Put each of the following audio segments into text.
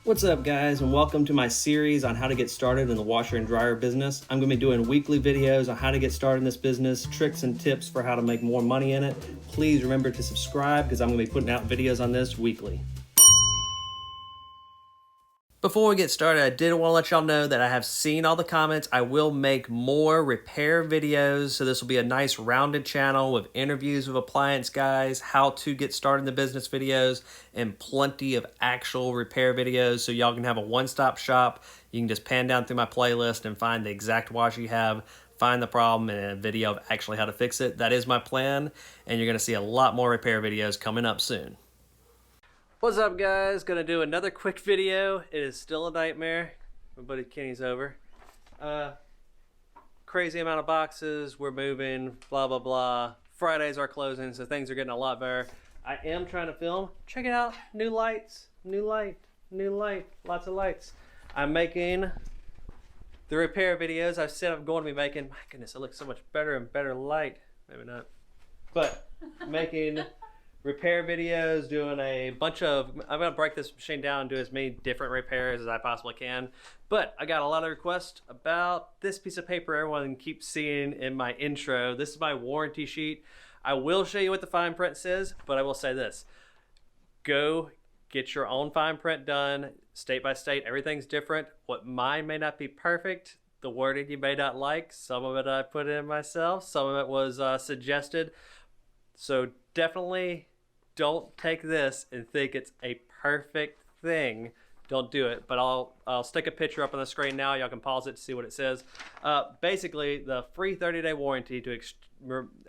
What's up, guys, and welcome to my series on how to get started in the washer and dryer business. I'm going to be doing weekly videos on how to get started in this business, tricks and tips for how to make more money in it. Please remember to subscribe because I'm going to be putting out videos on this weekly. Before we get started, I did want to let y'all know that I have seen all the comments. I will make more repair videos, so this will be a nice rounded channel with interviews with appliance guys, how to get started in the business videos, and plenty of actual repair videos, so y'all can have a one-stop shop. You can just pan down through my playlist and find the exact washer you have, find the problem, and a video of actually how to fix it. That is my plan, and you're going to see a lot more repair videos coming up soon. What's up, guys? Gonna do another quick video. It is still a nightmare. My buddy Kenny's over. Crazy amount of boxes. We're moving. Blah blah blah. Fridays are closing, so things are getting a lot better. I am trying to film. Check it out. New lights. New light. New light. Lots of lights. I'm making the repair videos I've said I'm going to be making. My goodness, it looks so much better and better light. Maybe not. But making repair videos, doing a bunch of, I'm going to break this machine down and do as many different repairs as I possibly can. But I got a lot of requests about this piece of paper everyone keeps seeing in my intro. This is my warranty sheet. I will show you what the fine print says, but I will say this. Go get your own fine print done, state by state. Everything's different. What mine may not be perfect. The wording you may not like. Some of it I put in myself. Some of it was suggested. So definitely don't take this and think it's a perfect thing. Don't do it. But I'll stick a picture up on the screen now. Y'all can pause it to see what it says. Basically, the free 30-day warranty.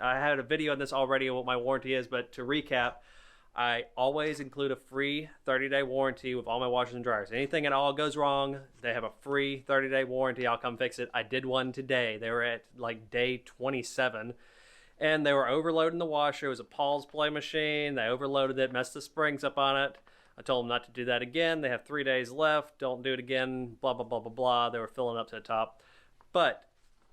I had a video on this already on what my warranty is, but to recap, I always include a free 30-day warranty with all my washers and dryers. Anything at all goes wrong, they have a free 30-day warranty. I'll come fix it. I did one today. They were at like day 27. And they were overloading the washer. It was a Paul's Play machine. They overloaded it, messed the springs up on it. I told them not to do that again. They have 3 days left. Don't do it again. Blah, blah, blah, blah, blah. They were filling up to the top. But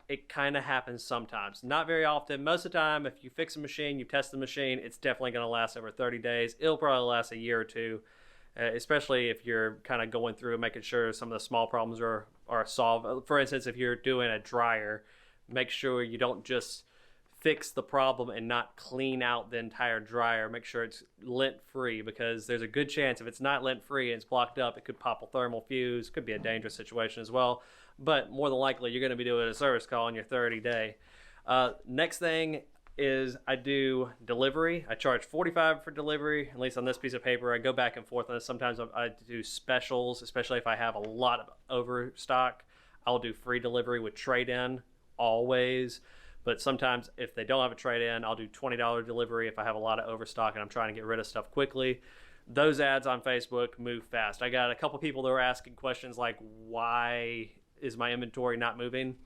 it kind of happens sometimes. Not very often. Most of the time, if you fix a machine, you test the machine, it's definitely going to last over 30 days. It'll probably last a year or two, especially if you're kind of going through and making sure some of the small problems are solved. For instance, if you're doing a dryer, make sure you don't just fix the problem and not clean out the entire dryer. Make sure it's lint free, because there's a good chance if it's not lint free and it's blocked up, it could pop a thermal fuse. Could be a dangerous situation as well, but more than likely you're going to be doing a service call on your 30-day. Next thing is I do delivery. I charge $45 for delivery, at least on this piece of paper. I go back and forth on this. Sometimes I do specials, especially if I have a lot of overstock. I'll do free delivery with trade-in always. But sometimes if they don't have a trade-in, I'll do $20 delivery if I have a lot of overstock and I'm trying to get rid of stuff quickly. Those ads on Facebook move fast. I got a couple people that were asking questions like, why is my inventory not moving?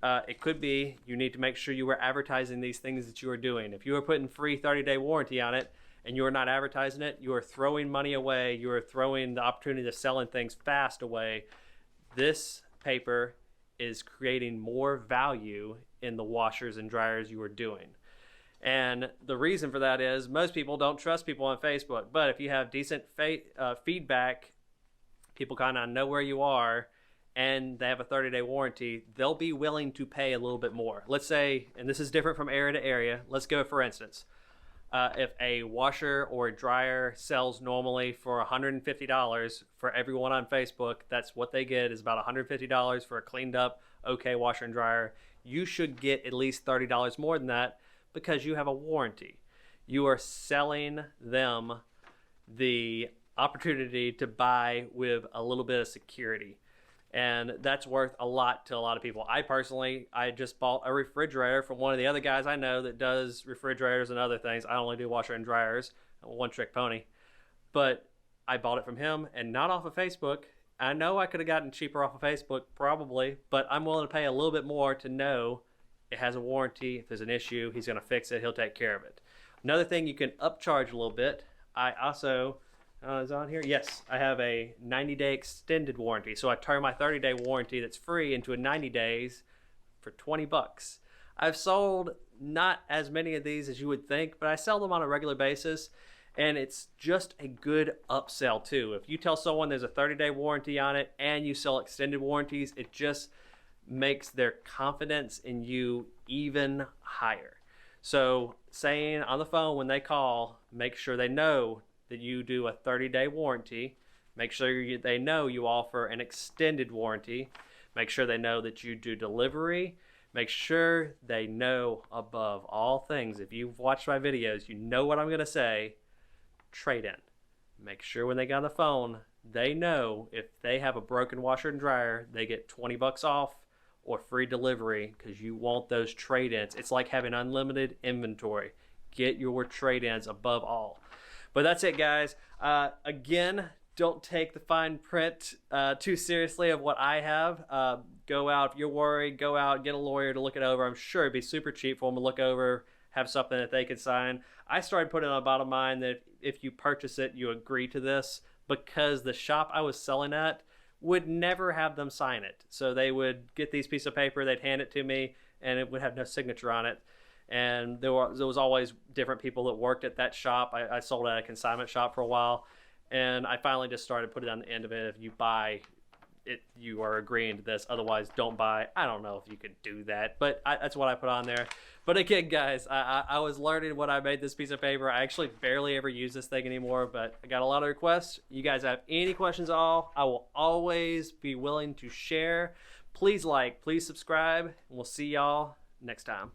It could be you need to make sure you are advertising these things that you are doing. If you are putting free 30-day warranty on it and you are not advertising it, you are throwing money away. You are throwing the opportunity of selling things fast away. This paper is creating more value in the washers and dryers you are doing. And the reason for that is most people don't trust people on Facebook. But if you have decent feedback, people kind of know where you are, and they have a 30-day warranty, they'll be willing to pay a little bit more. Let's say, and this is different from area to area, let's go for instance, if a washer or a dryer sells normally for $150 for everyone on Facebook, that's what they get, is about $150 for a cleaned up, okay washer and dryer. You should get at least $30 more than that because you have a warranty. You are selling them the opportunity to buy with a little bit of security. And that's worth a lot to a lot of people. I just bought a refrigerator from one of the other guys I know that does refrigerators and other things. I only do washer and dryers, one trick pony. But I bought it from him and not off of Facebook. I know I could have gotten cheaper off of Facebook probably, but I'm willing to pay a little bit more to know it has a warranty. If there's an issue, he's going to fix it. He'll take care of it. Another thing, you can upcharge a little bit. I also, is on here? Yes, I have a 90-day extended warranty. So I turn my 30-day warranty that's free into a 90 days for $20. I've sold not as many of these as you would think, but I sell them on a regular basis. And it's just a good upsell too. If you tell someone there's a 30-day warranty on it and you sell extended warranties, it just makes their confidence in you even higher. So saying on the phone when they call, make sure they know that you do a 30-day warranty. Make sure they know you offer an extended warranty. Make sure they know that you do delivery. Make sure they know, above all things, if you've watched my videos, you know what I'm going to say, trade in. Make sure when they get on the phone, they know if they have a broken washer and dryer, they get 20 bucks off or free delivery, because you want those trade-ins. It's like having unlimited inventory. Get your trade-ins above all. But that's it, guys. Again, don't take the fine print too seriously of what I have. Go out, if you're worried, go out, get a lawyer to look it over. I'm sure it'd be super cheap for them to look over, have something that they could sign. I started putting on the bottom line that if you purchase it, you agree to this, because the shop I was selling at would never have them sign it. So they would get these pieces of paper, they'd hand it to me, and it would have no signature on it. And there was always different people that worked at that shop. I sold at a consignment shop for a while, and I finally just started putting on the end of it. If you buy it, you are agreeing to this. Otherwise, don't buy. I don't know if you could do that, but that's what I put on there. But again, guys, I was learning when I made this piece of paper. I actually barely ever use this thing anymore, but I got a lot of requests. You guys have any questions at all, I will always be willing to share. Please like, please subscribe, and we'll see y'all next time.